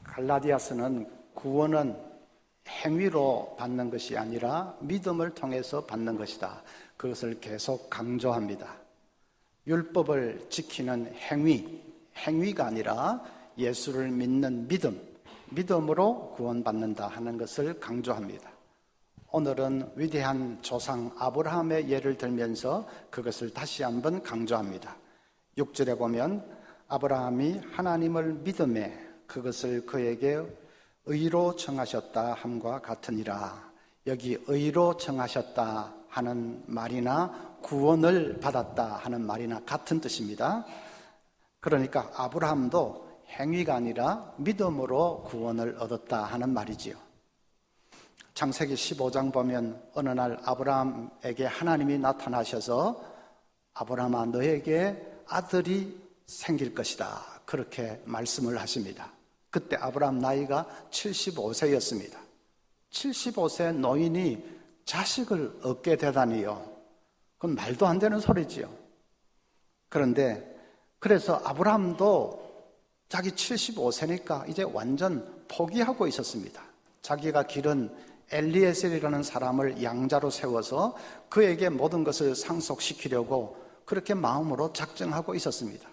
갈라디아서는 구원은 행위로 받는 것이 아니라 믿음을 통해서 받는 것이다. 그것을 계속 강조합니다. 율법을 지키는 행위가 아니라 예수를 믿는 믿음으로 구원받는다 하는 것을 강조합니다. 오늘은 위대한 조상 아브라함의 예를 들면서 그것을 다시 한번 강조합니다. 6절에 보면 아브라함이 하나님을 믿음에 그것을 그에게 의로 정하셨다 함과 같으니라. 여기 의로 정하셨다 하는 말이나 구원을 받았다 하는 말이나 같은 뜻입니다. 그러니까 아브라함도 행위가 아니라 믿음으로 구원을 얻었다 하는 말이지요. 창세기 15장 보면 어느 날 아브라함에게 하나님이 나타나셔서 아브라함아 너에게 아들이 생길 것이다 그렇게 말씀을 하십니다. 그때 아브라함 나이가 75세였습니다. 75세 노인이 자식을 얻게 되다니요. 그건 말도 안 되는 소리지요. 그런데 그래서 아브라함도 자기 75세니까 이제 완전 포기하고 있었습니다. 자기가 기른 엘리에셀이라는 사람을 양자로 세워서 그에게 모든 것을 상속시키려고 그렇게 마음으로 작정하고 있었습니다.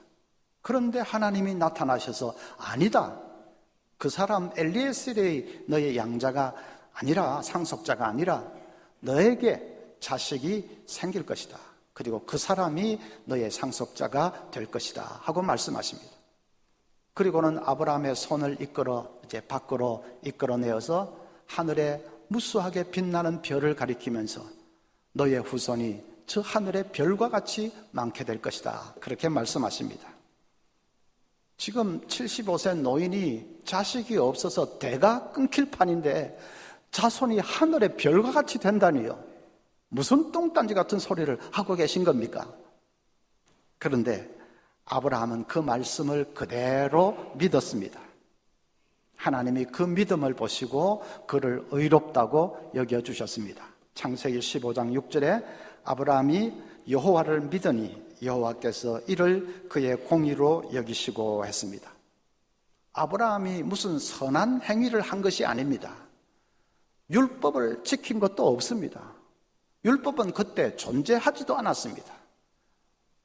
그런데 하나님이 나타나셔서 아니다. 그 사람 엘리에셀이 너의 양자가 아니라 상속자가 아니라 너에게 자식이 생길 것이다. 그리고 그 사람이 너의 상속자가 될 것이다 하고 말씀하십니다. 그리고는 아브라함의 손을 이제 밖으로 이끌어내어서 하늘에 무수하게 빛나는 별을 가리키면서 너의 후손이 저 하늘의 별과 같이 많게 될 것이다 그렇게 말씀하십니다. 지금 75세 노인이 자식이 없어서 대가 끊길 판인데 자손이 하늘의 별과 같이 된다니요. 무슨 똥단지 같은 소리를 하고 계신 겁니까? 그런데 아브라함은 그 말씀을 그대로 믿었습니다. 하나님이 그 믿음을 보시고 그를 의롭다고 여겨주셨습니다. 창세기 15장 6절에 아브라함이 여호와를 믿으니 여호와께서 이를 그의 공의로 여기시고 했습니다. 아브라함이 무슨 선한 행위를 한 것이 아닙니다. 율법을 지킨 것도 없습니다. 율법은 그때 존재하지도 않았습니다.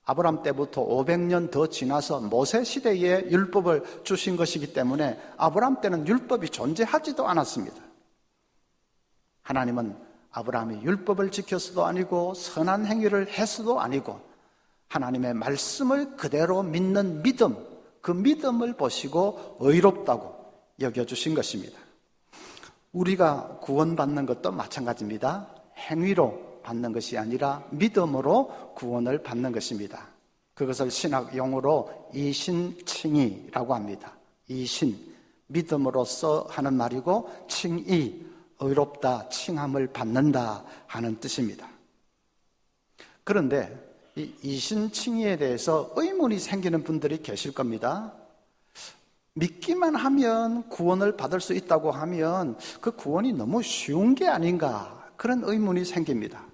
아브라함 때부터 500년 더 지나서 모세 시대에 율법을 주신 것이기 때문에 아브라함 때는 율법이 존재하지도 않았습니다. 하나님은 아브라함이 율법을 지켰어도 아니고 선한 행위를 했어도 아니고 하나님의 말씀을 그대로 믿는 믿음, 그 믿음을 보시고 의롭다고 여겨주신 것입니다. 우리가 구원받는 것도 마찬가지입니다. 행위로 받는 것이 아니라 믿음으로 구원을 받는 것입니다. 그것을 신학 용어로 이신칭의라고 합니다. 이신, 믿음으로써 하는 말이고 칭의, 의롭다, 칭함을 받는다 하는 뜻입니다. 그런데 이 이신칭의에 대해서 의문이 생기는 분들이 계실 겁니다. 믿기만 하면 구원을 받을 수 있다고 하면 그 구원이 너무 쉬운 게 아닌가 그런 의문이 생깁니다.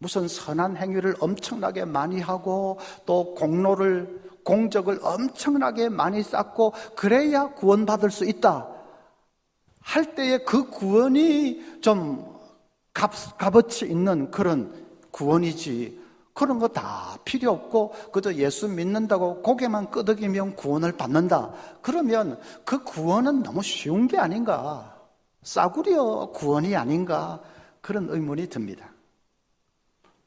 무슨 선한 행위를 엄청나게 많이 하고 또 공적을 엄청나게 많이 쌓고 그래야 구원받을 수 있다 할 때에 그 구원이 좀 값어치 있는 그런 구원이지 그런 거 다 필요 없고 그저 예수 믿는다고 고개만 끄덕이면 구원을 받는다 그러면 그 구원은 너무 쉬운 게 아닌가 싸구려 구원이 아닌가 그런 의문이 듭니다.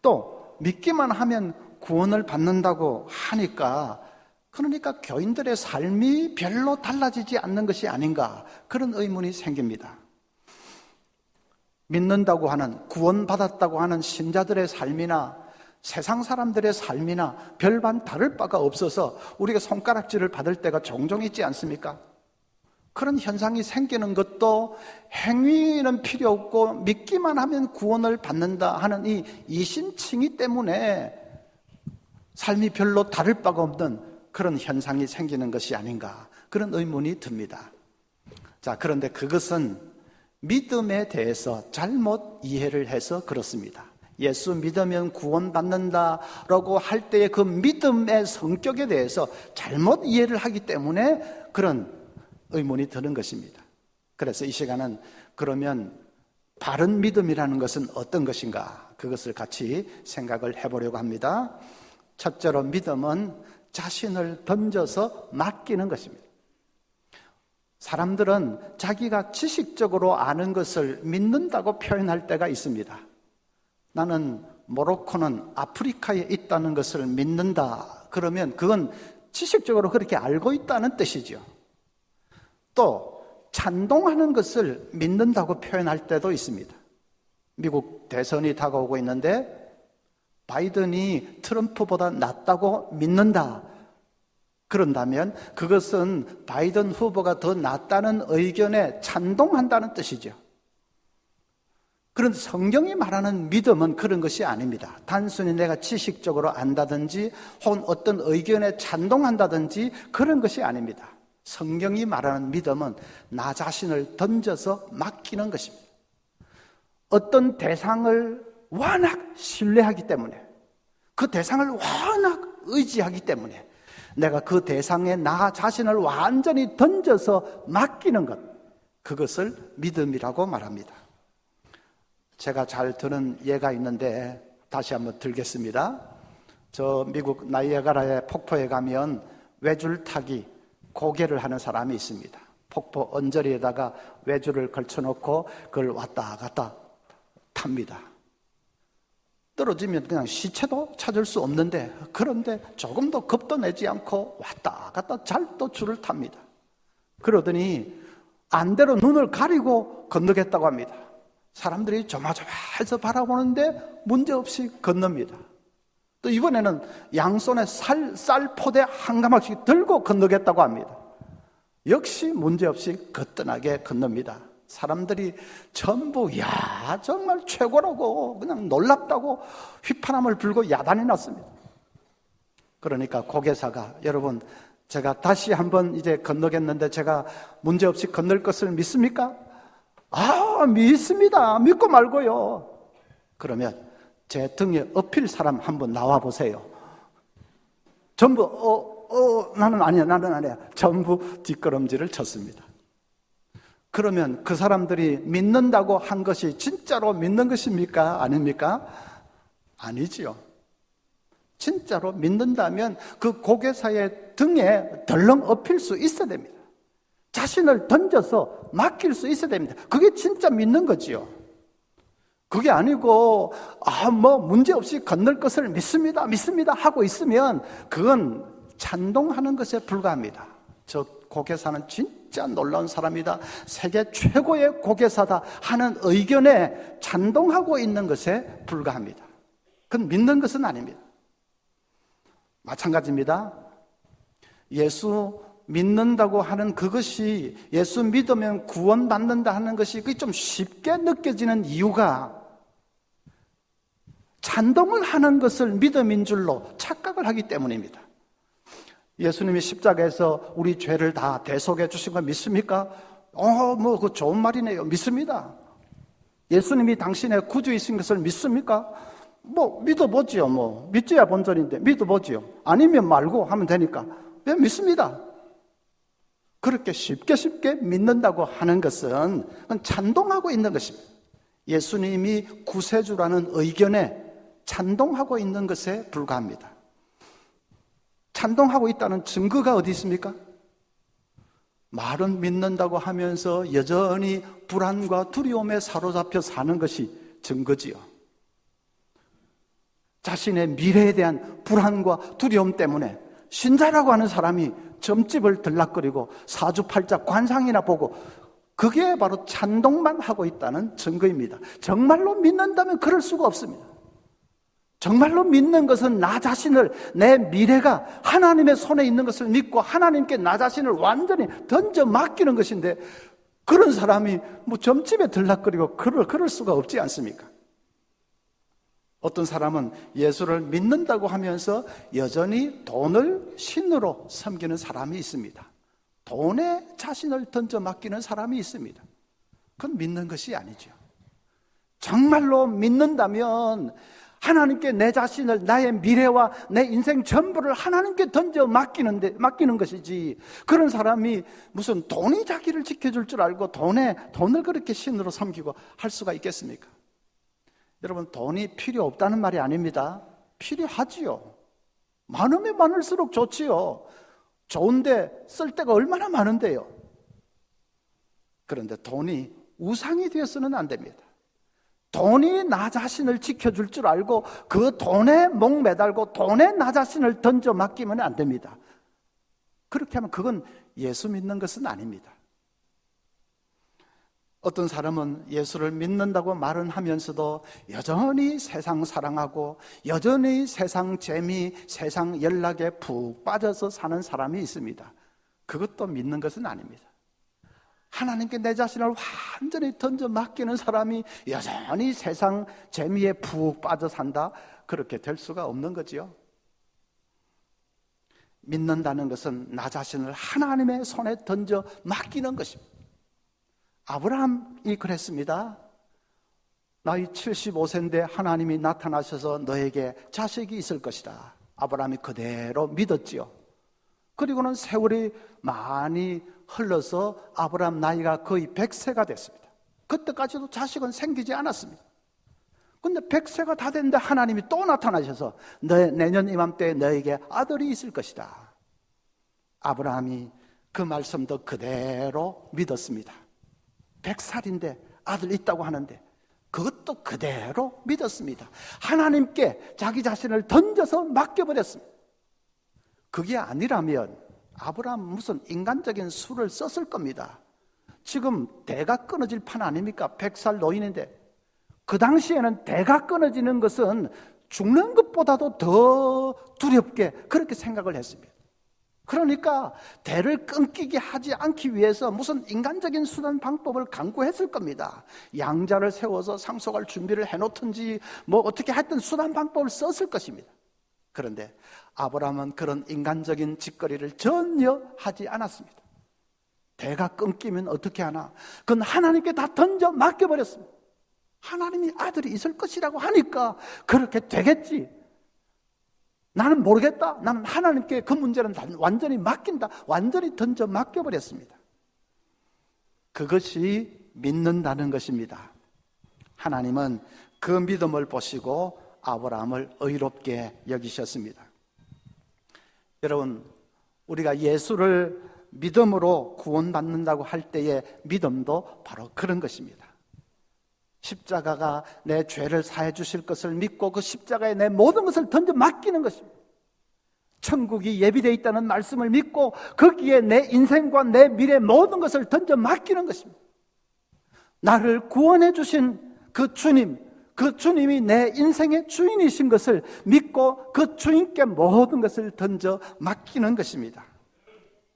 또 믿기만 하면 구원을 받는다고 하니까 그러니까 교인들의 삶이 별로 달라지지 않는 것이 아닌가 그런 의문이 생깁니다. 믿는다고 하는 구원받았다고 하는 신자들의 삶이나 세상 사람들의 삶이나 별반 다를 바가 없어서 우리가 손가락질을 받을 때가 종종 있지 않습니까? 그런 현상이 생기는 것도 행위는 필요 없고 믿기만 하면 구원을 받는다 하는 이 이신칭의 때문에 삶이 별로 다를 바가 없는 그런 현상이 생기는 것이 아닌가 그런 의문이 듭니다. 자, 그런데 그것은 믿음에 대해서 잘못 이해를 해서 그렇습니다. 예수 믿으면 구원받는다라고 할 때의 그 믿음의 성격에 대해서 잘못 이해를 하기 때문에 그런 의문이 드는 것입니다. 그래서 이 시간은 그러면 바른 믿음이라는 것은 어떤 것인가? 그것을 같이 생각을 해보려고 합니다. 첫째로 믿음은 자신을 던져서 맡기는 것입니다. 사람들은 자기가 지식적으로 아는 것을 믿는다고 표현할 때가 있습니다. 나는 모로코는 아프리카에 있다는 것을 믿는다. 그러면 그건 지식적으로 그렇게 알고 있다는 뜻이죠. 또 찬동하는 것을 믿는다고 표현할 때도 있습니다. 미국 대선이 다가오고 있는데 바이든이 트럼프보다 낫다고 믿는다. 그런다면 그것은 바이든 후보가 더 낫다는 의견에 찬동한다는 뜻이죠. 그런데 성경이 말하는 믿음은 그런 것이 아닙니다. 단순히 내가 지식적으로 안다든지 혹은 어떤 의견에 찬동한다든지 그런 것이 아닙니다. 성경이 말하는 믿음은 나 자신을 던져서 맡기는 것입니다. 어떤 대상을 워낙 신뢰하기 때문에, 그 대상을 워낙 의지하기 때문에 내가 그 대상에 나 자신을 완전히 던져서 맡기는 것, 그것을 믿음이라고 말합니다. 제가 잘 드는 예가 있는데 다시 한번 들겠습니다. 저 미국 나이아가라의 폭포에 가면 외줄타기, 고개를 하는 사람이 있습니다. 폭포 언저리에다가 외줄을 걸쳐놓고 그걸 왔다 갔다 탑니다. 떨어지면 그냥 시체도 찾을 수 없는데, 그런데 조금도 겁도 내지 않고 왔다 갔다 잘 또 줄을 탑니다. 그러더니 안대로 눈을 가리고 건너겠다고 합니다. 사람들이 조마조마해서 바라보는데 문제없이 건넙니다. 또 이번에는 양손에 쌀포대 한 가마씩 들고 건너겠다고 합니다. 역시 문제없이 거뜬하게 건넙니다. 사람들이 전부 야 정말 최고라고 그냥 놀랍다고 휘파람을 불고 야단이 났습니다. 그러니까 고개사가, 여러분 제가 다시 한번 이제 건너겠는데 제가 문제없이 건널 것을 믿습니까? 아, 믿습니다. 믿고 말고요. 그러면 제 등에 엎힐 사람 한번 나와 보세요. 전부 나는 아니야. 전부 뒷걸음질을 쳤습니다. 그러면 그 사람들이 믿는다고 한 것이 진짜로 믿는 것입니까? 아닙니까? 아니지요. 진짜로 믿는다면 그 고개사의 등에 덜렁 엎힐 수 있어야 됩니다. 자신을 던져서 맡길 수 있어야 됩니다. 그게 진짜 믿는 거지요. 그게 아니고 문제없이 건널 것을 믿습니다 하고 있으면 그건 찬동하는 것에 불과합니다. 저 고개사는 진짜 놀라운 사람이다, 세계 최고의 고개사다 하는 의견에 찬동하고 있는 것에 불과합니다. 그건 믿는 것은 아닙니다. 마찬가지입니다. 예수 믿는다고 하는 그것이, 예수 믿으면 구원받는다 하는 것이 그게 좀 쉽게 느껴지는 이유가 찬동을 하는 것을 믿음인 줄로 착각을 하기 때문입니다. 예수님이 십자가에서 우리 죄를 다 대속해 주신 거 믿습니까? 그 좋은 말이네요. 믿습니다. 예수님이 당신의 구주이신 것을 믿습니까? 믿어보지요. 믿져야 본전인데 믿어보지요. 아니면 말고 하면 되니까. 네, 믿습니다. 그렇게 쉽게 믿는다고 하는 것은 찬동하고 있는 것입니다. 예수님이 구세주라는 의견에 찬동하고 있는 것에 불과합니다. 찬동하고 있다는 증거가 어디 있습니까? 말은 믿는다고 하면서 여전히 불안과 두려움에 사로잡혀 사는 것이 증거지요. 자신의 미래에 대한 불안과 두려움 때문에 신자라고 하는 사람이 점집을 들락거리고 사주팔자 관상이나 보고, 그게 바로 찬동만 하고 있다는 증거입니다. 정말로 믿는다면 그럴 수가 없습니다. 정말로 믿는 것은 나 자신을, 내 미래가 하나님의 손에 있는 것을 믿고 하나님께 나 자신을 완전히 던져 맡기는 것인데, 그런 사람이 점집에 들락거리고 그럴 수가 없지 않습니까? 어떤 사람은 예수를 믿는다고 하면서 여전히 돈을 신으로 섬기는 사람이 있습니다. 돈에 자신을 던져 맡기는 사람이 있습니다. 그건 믿는 것이 아니죠. 정말로 믿는다면 하나님께 내 자신을, 나의 미래와 내 인생 전부를 하나님께 던져 맡기는 것이지, 그런 사람이 무슨 돈이 자기를 지켜줄 줄 알고 돈을 그렇게 신으로 섬기고 할 수가 있겠습니까? 여러분, 돈이 필요 없다는 말이 아닙니다. 필요하지요. 많으면 많을수록 좋지요. 좋은데 쓸 데가 얼마나 많은데요. 그런데 돈이 우상이 되어서는 안 됩니다. 돈이 나 자신을 지켜줄 줄 알고 그 돈에 목매달고 돈에 나 자신을 던져 맡기면 안 됩니다. 그렇게 하면 그건 예수 믿는 것은 아닙니다. 어떤 사람은 예수를 믿는다고 말은 하면서도 여전히 세상 사랑하고 여전히 세상 재미, 세상 연락에 푹 빠져서 사는 사람이 있습니다. 그것도 믿는 것은 아닙니다. 하나님께 내 자신을 완전히 던져 맡기는 사람이 여전히 세상 재미에 푹 빠져 산다? 그렇게 될 수가 없는 거지요. 믿는다는 것은 나 자신을 하나님의 손에 던져 맡기는 것입니다. 아브라함이 그랬습니다. 나이 75세인데 하나님이 나타나셔서 너에게 자식이 있을 것이다. 아브라함이 그대로 믿었지요. 그리고는 세월이 많이 흘러서 아브라함 나이가 거의 100세가 됐습니다. 그때까지도 자식은 생기지 않았습니다. 근데 100세가 다 됐는데 하나님이 또 나타나셔서 내년 이맘때에 너에게 아들이 있을 것이다. 아브라함이 그 말씀도 그대로 믿었습니다. 100살인데 아들 있다고 하는데 그것도 그대로 믿었습니다. 하나님께 자기 자신을 던져서 맡겨버렸습니다. 그게 아니라면 아브라함 무슨 인간적인 수를 썼을 겁니다. 지금 대가 끊어질 판 아닙니까? 100살 노인인데. 그 당시에는 대가 끊어지는 것은 죽는 것보다도 더 두렵게 그렇게 생각을 했습니다. 그러니까 대를 끊기게 하지 않기 위해서 무슨 인간적인 수단 방법을 강구했을 겁니다. 양자를 세워서 상속할 준비를 해놓든지 뭐 어떻게 하여튼 수단 방법을 썼을 것입니다. 그런데 아브라함은 그런 인간적인 짓거리를 전혀 하지 않았습니다. 대가 끊기면 어떻게 하나? 그건 하나님께 다 던져 맡겨버렸습니다. 하나님이 아들이 있을 것이라고 하니까 그렇게 되겠지. 나는 모르겠다. 나는 하나님께 그 문제는 완전히 맡긴다. 완전히 던져 맡겨버렸습니다. 그것이 믿는다는 것입니다. 하나님은 그 믿음을 보시고 아브라함을 의롭게 여기셨습니다. 여러분, 우리가 예수를 믿음으로 구원받는다고 할 때의 믿음도 바로 그런 것입니다. 십자가가 내 죄를 사해 주실 것을 믿고 그 십자가에 내 모든 것을 던져 맡기는 것입니다. 천국이 예비되어 있다는 말씀을 믿고 거기에 내 인생과 내 미래 모든 것을 던져 맡기는 것입니다. 나를 구원해 주신 그 주님이 내 인생의 주인이신 것을 믿고 그 주인께 모든 것을 던져 맡기는 것입니다.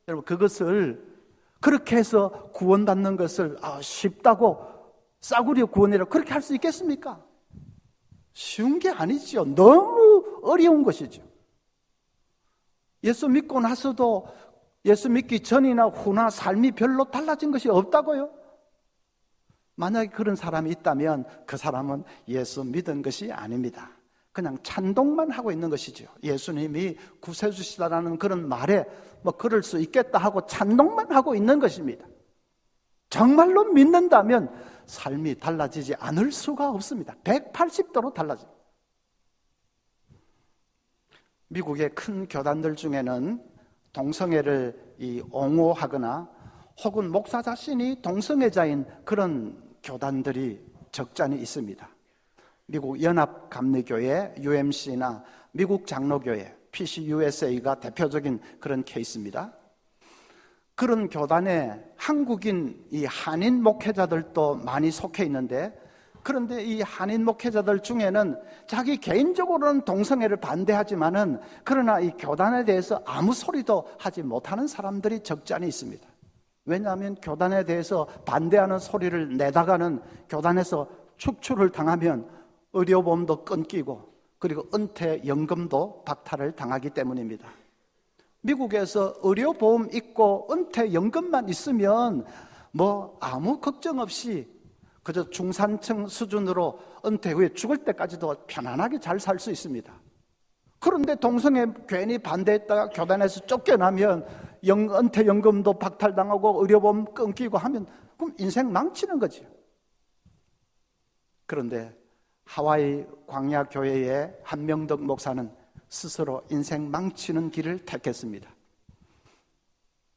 여러분, 그것을 그렇게 해서 구원받는 것을 쉽다고 싸구려 구원이라 그렇게 할 수 있겠습니까? 쉬운 게 아니죠. 너무 어려운 것이죠. 예수 믿고 나서도 예수 믿기 전이나 후나 삶이 별로 달라진 것이 없다고요? 만약에 그런 사람이 있다면 그 사람은 예수 믿은 것이 아닙니다. 그냥 찬동만 하고 있는 것이죠. 예수님이 구세주시다라는 그런 말에 뭐 그럴 수 있겠다 하고 찬동만 하고 있는 것입니다. 정말로 믿는다면 삶이 달라지지 않을 수가 없습니다. 180도로 달라집니다. 미국의 큰 교단들 중에는 동성애를 옹호하거나 혹은 목사 자신이 동성애자인 그런 교단들이 적잖이 있습니다. 미국 연합감리교회 UMC나 미국 장로교회 PCUSA가 대표적인 그런 케이스입니다. 그런 교단에 한국인 한인 목회자들도 많이 속해 있는데, 그런데 이 한인 목회자들 중에는 자기 개인적으로는 동성애를 반대하지만은 그러나 이 교단에 대해서 아무 소리도 하지 못하는 사람들이 적지 않이 있습니다. 왜냐하면 교단에 대해서 반대하는 소리를 내다가는 교단에서 축출을 당하면 의료보험도 끊기고 그리고 은퇴연금도 박탈을 당하기 때문입니다. 미국에서 의료보험 있고 은퇴연금만 있으면 뭐 아무 걱정 없이 그저 중산층 수준으로 은퇴 후에 죽을 때까지도 편안하게 잘 살 수 있습니다. 그런데 동성애 괜히 반대했다가 교단에서 쫓겨나면 은퇴연금도 박탈당하고 의료보험 끊기고 하면 그럼 인생 망치는 거죠. 그런데 하와이 광야교회의 한명덕 목사는 스스로 인생 망치는 길을 택했습니다.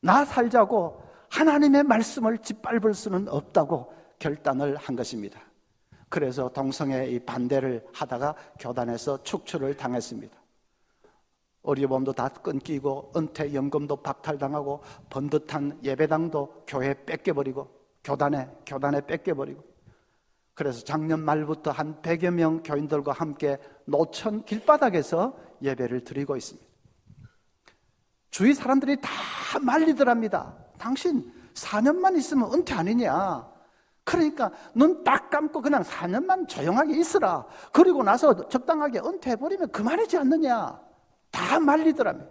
나 살자고 하나님의 말씀을 짓밟을 수는 없다고 결단을 한 것입니다. 그래서 동성애 반대를 하다가 교단에서 축출을 당했습니다. 의료보험도 다 끊기고 은퇴연금도 박탈당하고 번듯한 예배당도 교회에 뺏겨버리고 교단에 뺏겨버리고, 그래서 작년 말부터 한 100여 명 교인들과 함께 노천 길바닥에서 예배를 드리고 있습니다. 주위 사람들이 다 말리더랍니다. 당신 4년만 있으면 은퇴 아니냐? 그러니까 눈 딱 감고 그냥 4년만 조용하게 있으라. 그리고 나서 적당하게 은퇴해버리면 그만이지 않느냐? 다 말리더랍니다.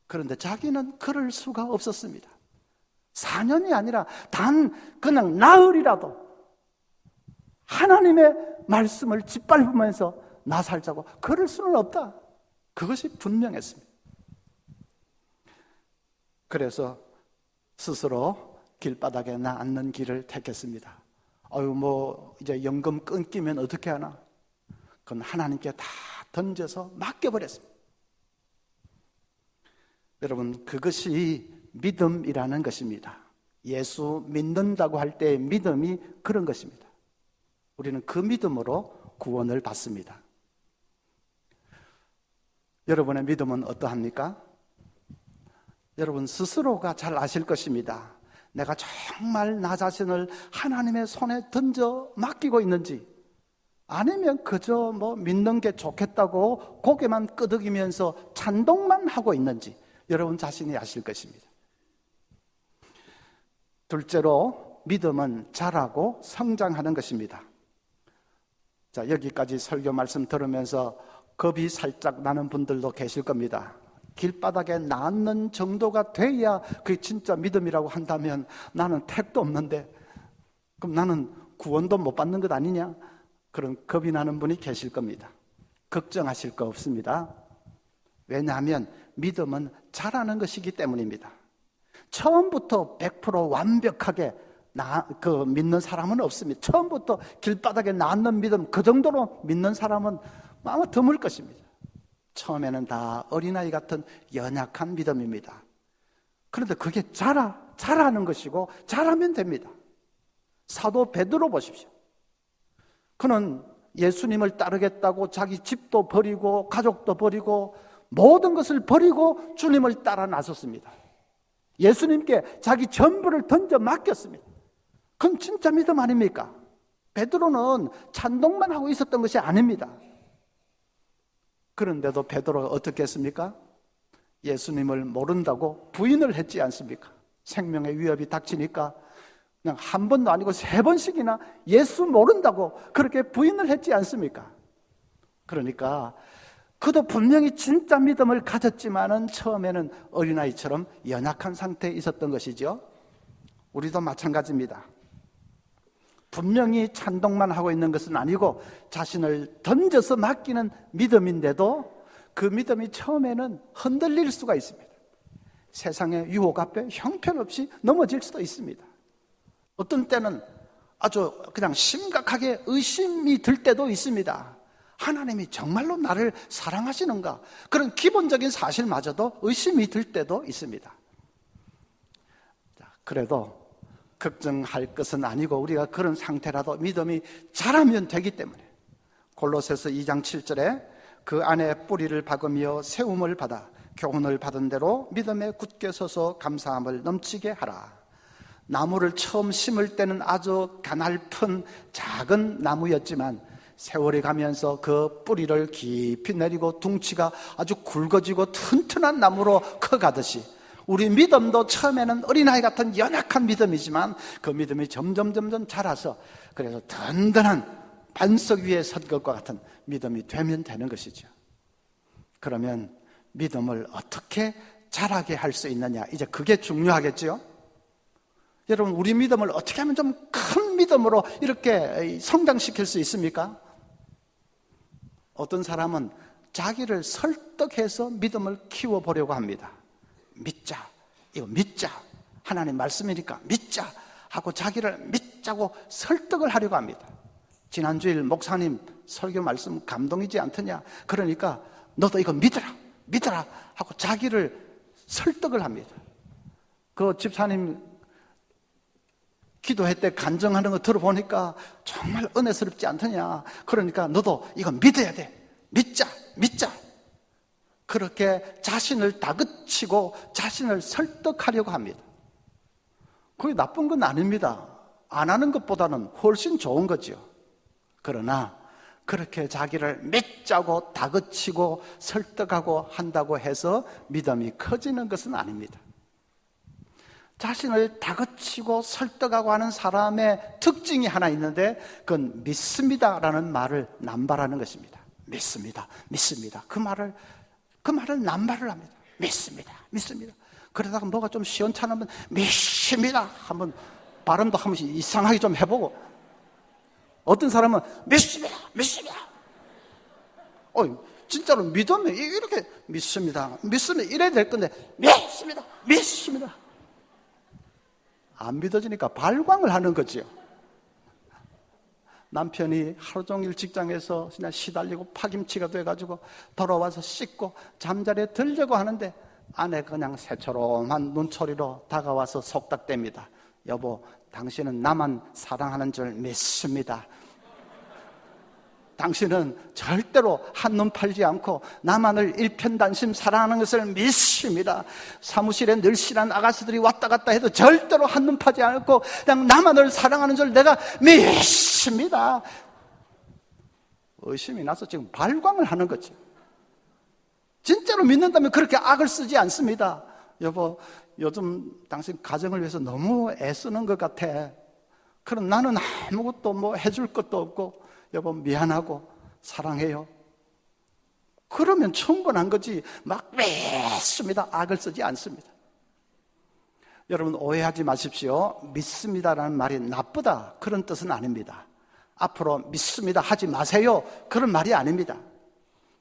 그런데 자기는 그럴 수가 없었습니다. 4년이 아니라 단 그냥 나흘이라도 하나님의 말씀을 짓밟으면서 나 살자고 그럴 수는 없다. 그것이 분명했습니다. 그래서 스스로 길바닥에 앉는 길을 택했습니다. 이제 연금 끊기면 어떻게 하나? 그건 하나님께 다 던져서 맡겨버렸습니다. 여러분, 그것이 믿음이라는 것입니다. 예수 믿는다고 할 때의 믿음이 그런 것입니다. 우리는 그 믿음으로 구원을 받습니다. 여러분의 믿음은 어떠합니까? 여러분 스스로가 잘 아실 것입니다. 내가 정말 나 자신을 하나님의 손에 던져 맡기고 있는지, 아니면 그저 믿는 게 좋겠다고 고개만 끄덕이면서 찬동만 하고 있는지 여러분 자신이 아실 것입니다. 둘째로 믿음은 자라고 성장하는 것입니다. 자, 여기까지 설교 말씀 들으면서 겁이 살짝 나는 분들도 계실 겁니다. 길바닥에 낫는 정도가 돼야 그게 진짜 믿음이라고 한다면 나는 택도 없는데 그럼 나는 구원도 못 받는 것 아니냐? 그런 겁이 나는 분이 계실 겁니다. 걱정하실 거 없습니다. 왜냐하면 믿음은 자라는 것이기 때문입니다. 처음부터 100% 완벽하게 믿는 사람은 없습니다. 처음부터 길바닥에 낫는 믿음, 그 정도로 믿는 사람은 아마 드물 것입니다. 처음에는 다 어린아이 같은 연약한 믿음입니다. 그런데 그게 자라는 것이고 자라면 됩니다. 사도 베드로 보십시오. 그는 예수님을 따르겠다고 자기 집도 버리고 가족도 버리고 모든 것을 버리고 주님을 따라 나섰습니다. 예수님께 자기 전부를 던져 맡겼습니다. 그건 진짜 믿음 아닙니까? 베드로는 찬동만 하고 있었던 것이 아닙니다. 그런데도 베드로가 어떻게 했습니까? 예수님을 모른다고 부인을 했지 않습니까? 생명의 위협이 닥치니까 그냥 한 번도 아니고 3번씩이나 예수 모른다고 그렇게 부인을 했지 않습니까? 그러니까 그도 분명히 진짜 믿음을 가졌지만은 처음에는 어린아이처럼 연약한 상태에 있었던 것이죠. 우리도 마찬가지입니다. 분명히 찬동만 하고 있는 것은 아니고 자신을 던져서 맡기는 믿음인데도 그 믿음이 처음에는 흔들릴 수가 있습니다. 세상의 유혹 앞에 형편없이 넘어질 수도 있습니다. 어떤 때는 아주 그냥 심각하게 의심이 들 때도 있습니다. 하나님이 정말로 나를 사랑하시는가? 그런 기본적인 사실마저도 의심이 들 때도 있습니다. 그래도 걱정할 것은 아니고 우리가 그런 상태라도 믿음이 자라면 되기 때문에 골로새서 2장 7절에 그 안에 뿌리를 박으며 세움을 받아 교훈을 받은 대로 믿음에 굳게 서서 감사함을 넘치게 하라. 나무를 처음 심을 때는 아주 가냘픈 작은 나무였지만 세월이 가면서 그 뿌리를 깊이 내리고 둥치가 아주 굵어지고 튼튼한 나무로 커가듯이 우리 믿음도 처음에는 어린아이 같은 연약한 믿음이지만 그 믿음이 점점 자라서 그래서 든든한 반석 위에 선 것과 같은 믿음이 되면 되는 것이죠. 그러면 믿음을 어떻게 자라게 할 수 있느냐, 이제 그게 중요하겠죠. 여러분, 우리 믿음을 어떻게 하면 좀 큰 믿음으로 이렇게 성장시킬 수 있습니까? 어떤 사람은 자기를 설득해서 믿음을 키워보려고 합니다. 믿자, 이거 믿자, 하나님 말씀이니까 믿자 하고 자기를 믿자고 설득을 하려고 합니다. 지난주일 목사님 설교 말씀 감동이지 않더냐, 그러니까 너도 이거 믿어라 하고 자기를 설득을 합니다. 그 집사님 기도회 때 간증하는 거 들어보니까 정말 은혜스럽지 않더냐, 그러니까 너도 이거 믿어야 돼, 믿자. 그렇게 자신을 다그치고 자신을 설득하려고 합니다. 그게 나쁜 건 아닙니다. 안 하는 것보다는 훨씬 좋은 거죠. 그러나 그렇게 자기를 믿자고 다그치고 설득하고 한다고 해서 믿음이 커지는 것은 아닙니다. 자신을 다그치고 설득하고 하는 사람의 특징이 하나 있는데, 그건 믿습니다라는 말을 남발하는 것입니다. 믿습니다. 그 말을 남발을 합니다. 믿습니다. 그러다가 뭐가 좀 시원찮으면 믿습니다 한번 발음도 한 번씩 이상하게 좀 해보고, 어떤 사람은 믿습니다. 진짜로 믿으면 이렇게 믿습니다 이래야 될 건데 믿습니다 안 믿어지니까 발광을 하는 거지요. 남편이 하루 종일 직장에서 그냥 시달리고 파김치가 돼가지고 돌아와서 씻고 잠자리에 들려고 하는데 아내가 그냥 새초롬한 눈초리로 다가와서 속닥댑니다. 여보, 당신은 나만 사랑하는 줄 믿습니다. 당신은 절대로 한눈 팔지 않고 나만을 일편단심 사랑하는 것을 믿습니다. 사무실에 늘씬한 아가씨들이 왔다 갔다 해도 절대로 한눈 파지 않고 그냥 나만을 사랑하는 줄 내가 믿습니다. 의심이 나서 지금 발광을 하는 거죠. 진짜로 믿는다면 그렇게 악을 쓰지 않습니다. 여보, 요즘 당신 가정을 위해서 너무 애쓰는 것 같아. 그럼 나는 아무것도 해줄 것도 없고, 여보 미안하고 사랑해요. 그러면 충분한 거지, 막 믿습니다 악을 쓰지 않습니다. 여러분, 오해하지 마십시오. 믿습니다라는 말이 나쁘다 그런 뜻은 아닙니다. 앞으로 믿습니다 하지 마세요 그런 말이 아닙니다.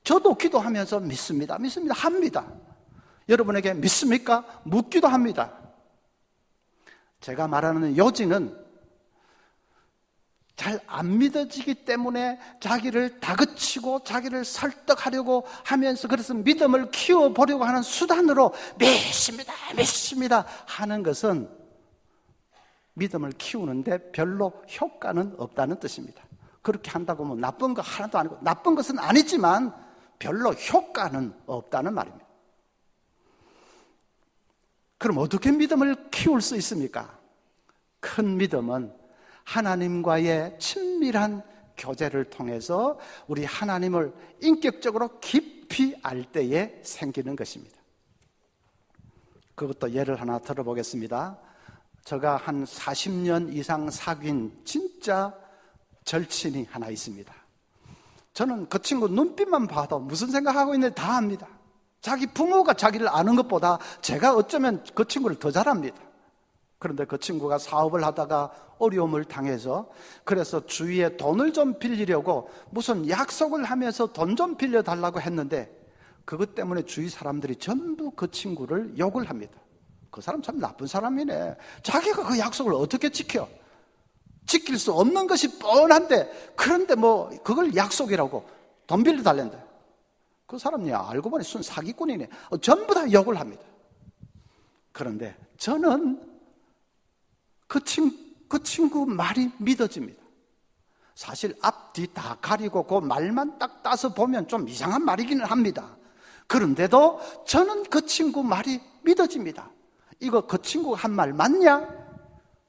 저도 기도하면서 믿습니다 합니다. 여러분에게 믿습니까? 묻기도 합니다. 제가 말하는 요지는 잘 안 믿어지기 때문에 자기를 다그치고 자기를 설득하려고 하면서, 그래서 믿음을 키워보려고 하는 수단으로 믿습니다 하는 것은 믿음을 키우는데 별로 효과는 없다는 뜻입니다. 그렇게 한다고 뭐 나쁜 거 하나도 아니고, 나쁜 것은 아니지만 별로 효과는 없다는 말입니다. 그럼 어떻게 믿음을 키울 수 있습니까? 큰 믿음은 하나님과의 친밀한 교제를 통해서 우리 하나님을 인격적으로 깊이 알 때에 생기는 것입니다. 그것도 예를 하나 들어보겠습니다. 제가 한 40년 이상 사귄 진짜 절친이 하나 있습니다. 저는 그 친구 눈빛만 봐도 무슨 생각하고 있는지 다 압니다. 자기 부모가 자기를 아는 것보다 제가 어쩌면 그 친구를 더 잘 압니다. 그런데 그 친구가 사업을 하다가 어려움을 당해서, 그래서 주위에 돈을 좀 빌리려고 무슨 약속을 하면서 돈 좀 빌려달라고 했는데, 그것 때문에 주위 사람들이 전부 그 친구를 욕을 합니다. 그 사람 참 나쁜 사람이네. 자기가 그 약속을 어떻게 지켜? 지킬 수 없는 것이 뻔한데, 그런데 뭐 그걸 약속이라고 돈 빌려달랬는데, 그 사람이 알고 보니 순 사기꾼이네. 전부 다 욕을 합니다. 그런데 저는 그 친구 말이 믿어집니다. 사실 앞뒤 다 가리고 그 말만 딱 따서 보면 좀 이상한 말이기는 합니다. 그런데도 저는 그 친구 말이 믿어집니다. 이거 그 친구가 한 말 맞냐?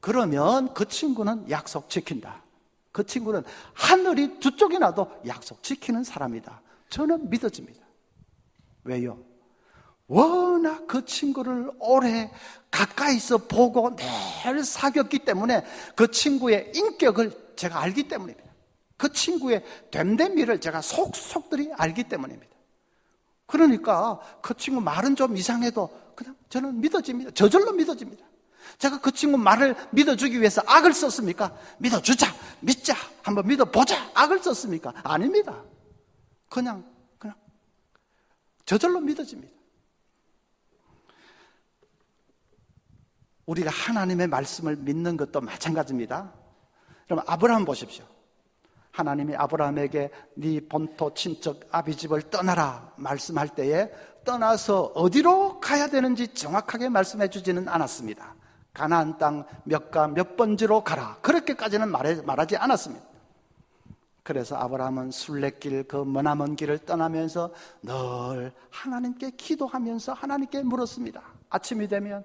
그러면 그 친구는 약속 지킨다. 그 친구는 하늘이 두 쪽이 나도 약속 지키는 사람이다. 저는 믿어집니다. 왜요? 워낙 그 친구를 오래 가까이서 보고 늘 사귀었기 때문에 그 친구의 인격을 제가 알기 때문입니다. 그 친구의 됨됨이를 제가 속속들이 알기 때문입니다. 그러니까 그 친구 말은 좀 이상해도 그냥 저는 믿어집니다. 저절로 믿어집니다. 제가 그 친구 말을 믿어주기 위해서 악을 썼습니까? 믿어주자, 믿자, 한번 믿어보자, 악을 썼습니까? 아닙니다. 그냥 저절로 믿어집니다. 우리가 하나님의 말씀을 믿는 것도 마찬가지입니다. 그럼 아브라함 보십시오. 하나님이 아브라함에게 네 본토 친척 아비집을 떠나라 말씀할 때에 떠나서 어디로 가야 되는지 정확하게 말씀해 주지는 않았습니다. 가나안 땅 몇가 몇 번지로 가라, 그렇게까지는 말하지 않았습니다. 그래서 아브라함은 순례길, 그 머나먼 길을 떠나면서 늘 하나님께 기도하면서 하나님께 물었습니다. 아침이 되면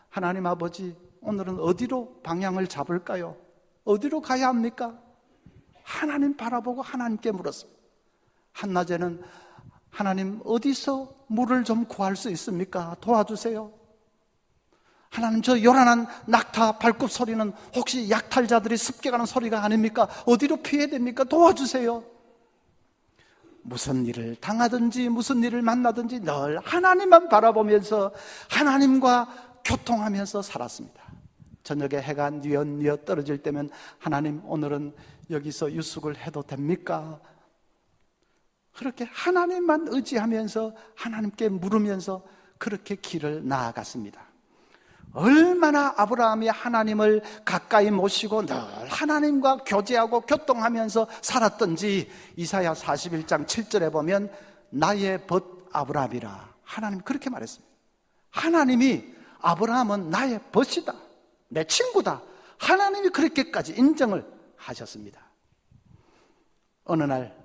하나님 아버지, 오늘은 어디로 방향을 잡을까요? 어디로 가야 합니까? 하나님 바라보고 하나님께 물었습니다. 한낮에는 하나님 어디서 물을 좀 구할 수 있습니까? 도와주세요. 하나님, 저 요란한 낙타 발굽 소리는 혹시 약탈자들이 습격하는 소리가 아닙니까? 어디로 피해야 됩니까? 도와주세요. 무슨 일을 당하든지 무슨 일을 만나든지 늘 하나님만 바라보면서 하나님과 교통하면서 살았습니다. 저녁에 해가 뉘엿뉘엿 떨어질 때면 하나님, 오늘은 여기서 유숙을 해도 됩니까? 그렇게 하나님만 의지하면서 하나님께 물으면서 그렇게 길을 나아갔습니다. 얼마나 아브라함이 하나님을 가까이 모시고 늘 하나님과 교제하고 교통하면서 살았던지 이사야 41장 7절에 보면 나의 벗 아브라함이라, 하나님 그렇게 말했습니다. 하나님이 아브라함은 나의 벗이다, 내 친구다, 하나님이 그렇게까지 인정을 하셨습니다. 어느 날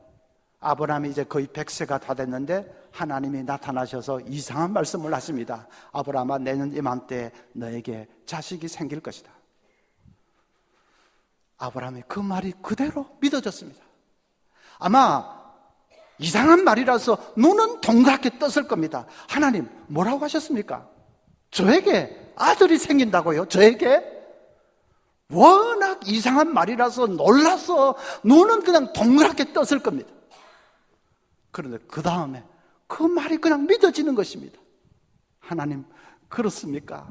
아브라함이 이제 거의 100세가 다 됐는데 하나님이 나타나셔서 이상한 말씀을 하십니다. 아브라함아, 내년 이맘때 너에게 자식이 생길 것이다. 아브라함이 그 말이 그대로 믿어졌습니다. 아마 이상한 말이라서 눈은 동그랗게 떴을 겁니다. 하나님, 뭐라고 하셨습니까? 저에게 아들이 생긴다고요? 저에게? 워낙 이상한 말이라서 놀라서 눈은 그냥 동그랗게 떴을 겁니다. 그런데 그 다음에 그 말이 그냥 믿어지는 것입니다. 하나님, 그렇습니까?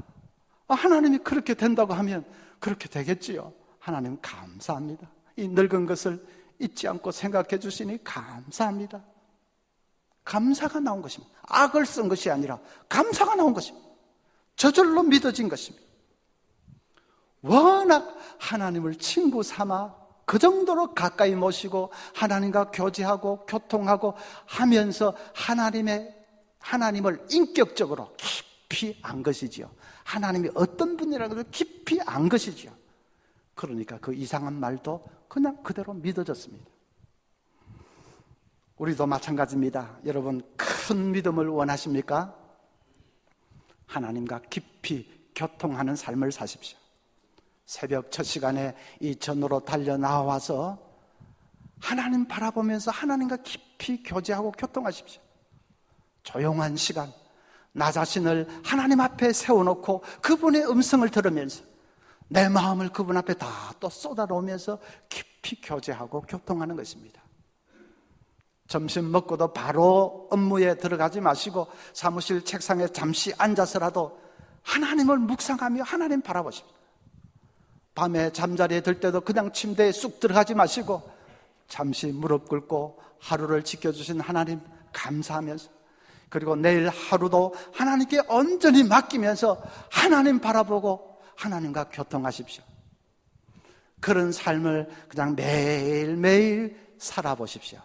하나님이 그렇게 된다고 하면 그렇게 되겠지요. 하나님 감사합니다. 이 늙은 것을 잊지 않고 생각해 주시니 감사합니다. 감사가 나온 것입니다. 악을 쓴 것이 아니라 감사가 나온 것입니다. 저절로 믿어진 것입니다. 워낙 하나님을 친구 삼아 그 정도로 가까이 모시고 하나님과 교제하고 교통하고 하면서 하나님을 인격적으로 깊이 안 것이지요. 하나님이 어떤 분이라고 깊이 안 것이지요. 그러니까 그 이상한 말도 그냥 그대로 믿어졌습니다. 우리도 마찬가지입니다. 여러분, 큰 믿음을 원하십니까? 하나님과 깊이 교통하는 삶을 사십시오. 새벽 첫 시간에 이 전으로 달려 나와서 하나님 바라보면서 하나님과 깊이 교제하고 교통하십시오. 조용한 시간, 나 자신을 하나님 앞에 세워놓고 그분의 음성을 들으면서 내 마음을 그분 앞에 다 또 쏟아놓으면서 깊이 교제하고 교통하는 것입니다. 점심 먹고도 바로 업무에 들어가지 마시고 사무실 책상에 잠시 앉아서라도 하나님을 묵상하며 하나님 바라보십시오. 밤에 잠자리에 들 때도 그냥 침대에 쑥 들어가지 마시고 잠시 무릎 꿇고 하루를 지켜주신 하나님 감사하면서, 그리고 내일 하루도 하나님께 온전히 맡기면서 하나님 바라보고 하나님과 교통하십시오. 그런 삶을 그냥 매일매일 살아보십시오.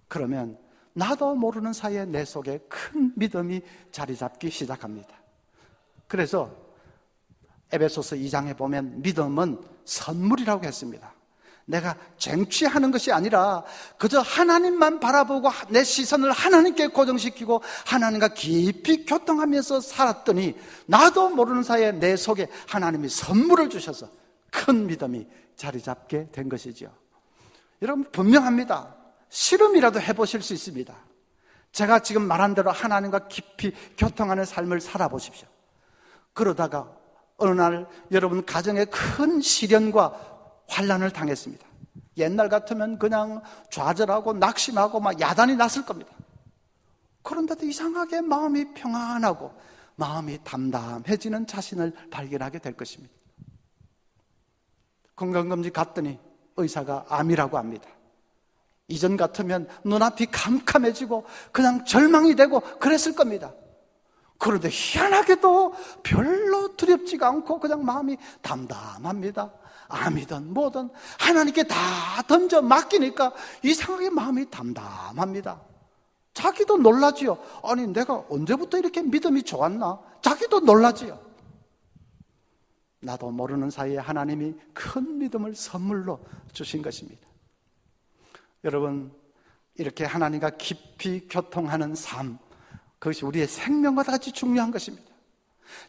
그러면 나도 모르는 사이에 내 속에 큰 믿음이 자리 잡기 시작합니다. 그래서 에베소서 2장에 보면 믿음은 선물이라고 했습니다. 내가 쟁취하는 것이 아니라 그저 하나님만 바라보고 내 시선을 하나님께 고정시키고 하나님과 깊이 교통하면서 살았더니 나도 모르는 사이에 내 속에 하나님이 선물을 주셔서 큰 믿음이 자리 잡게 된 것이죠. 여러분, 분명합니다. 실험이라도 해보실 수 있습니다. 제가 지금 말한 대로 하나님과 깊이 교통하는 삶을 살아보십시오. 그러다가 어느 날 여러분 가정에 큰 시련과 환난을 당했습니다. 옛날 같으면 그냥 좌절하고 낙심하고 막 야단이 났을 겁니다. 그런데도 이상하게 마음이 평안하고 마음이 담담해지는 자신을 발견하게 될 것입니다. 건강검진 갔더니 의사가 암이라고 합니다. 이전 같으면 눈앞이 캄캄해지고 그냥 절망이 되고 그랬을 겁니다. 그런데 희한하게도 별로 두렵지가 않고 그냥 마음이 담담합니다. 암이든 뭐든 하나님께 다 던져 맡기니까 이상하게 마음이 담담합니다. 자기도 놀라지요. 아니 내가 언제부터 이렇게 믿음이 좋았나? 자기도 놀라지요. 나도 모르는 사이에 하나님이 큰 믿음을 선물로 주신 것입니다. 여러분, 이렇게 하나님과 깊이 교통하는 삶, 그것이 우리의 생명과 같이 중요한 것입니다.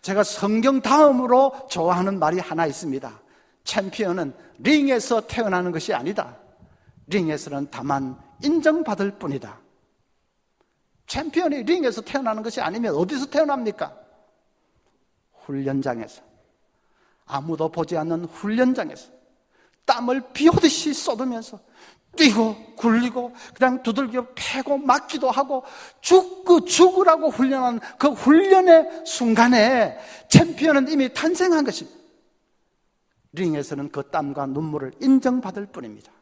제가 성경 다음으로 좋아하는 말이 하나 있습니다. 챔피언은 링에서 태어나는 것이 아니다. 링에서는 다만 인정받을 뿐이다. 챔피언이 링에서 태어나는 것이 아니면 어디서 태어납니까? 훈련장에서, 아무도 보지 않는 훈련장에서 땀을 비오듯이 쏟으면서 뛰고 굴리고 그냥 두들겨 패고 맞기도 하고 죽으라고 훈련한 그 훈련의 순간에 챔피언은 이미 탄생한 것입니다. 링에서는 그 땀과 눈물을 인정받을 뿐입니다.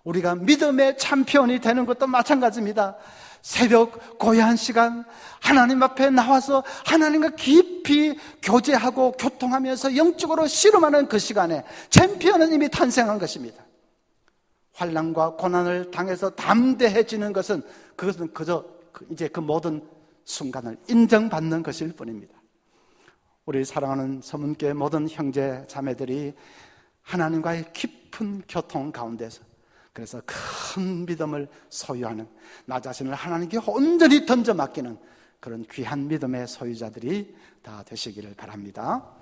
우리가 믿음의 챔피언이 되는 것도 마찬가지입니다. 새벽 고요한 시간 하나님 앞에 나와서 하나님과 깊이 교제하고 교통하면서 영적으로 씨름하는 그 시간에 챔피언은 이미 탄생한 것입니다. 환난과 고난을 당해서 담대해지는 것은 그것은 그저 이제 그 모든 순간을 인정받는 것일 뿐입니다. 우리 사랑하는 서문교회 모든 형제 자매들이 하나님과의 깊은 교통 가운데서 그래서 큰 믿음을 소유하는, 나 자신을 하나님께 온전히 던져 맡기는 그런 귀한 믿음의 소유자들이 다 되시기를 바랍니다.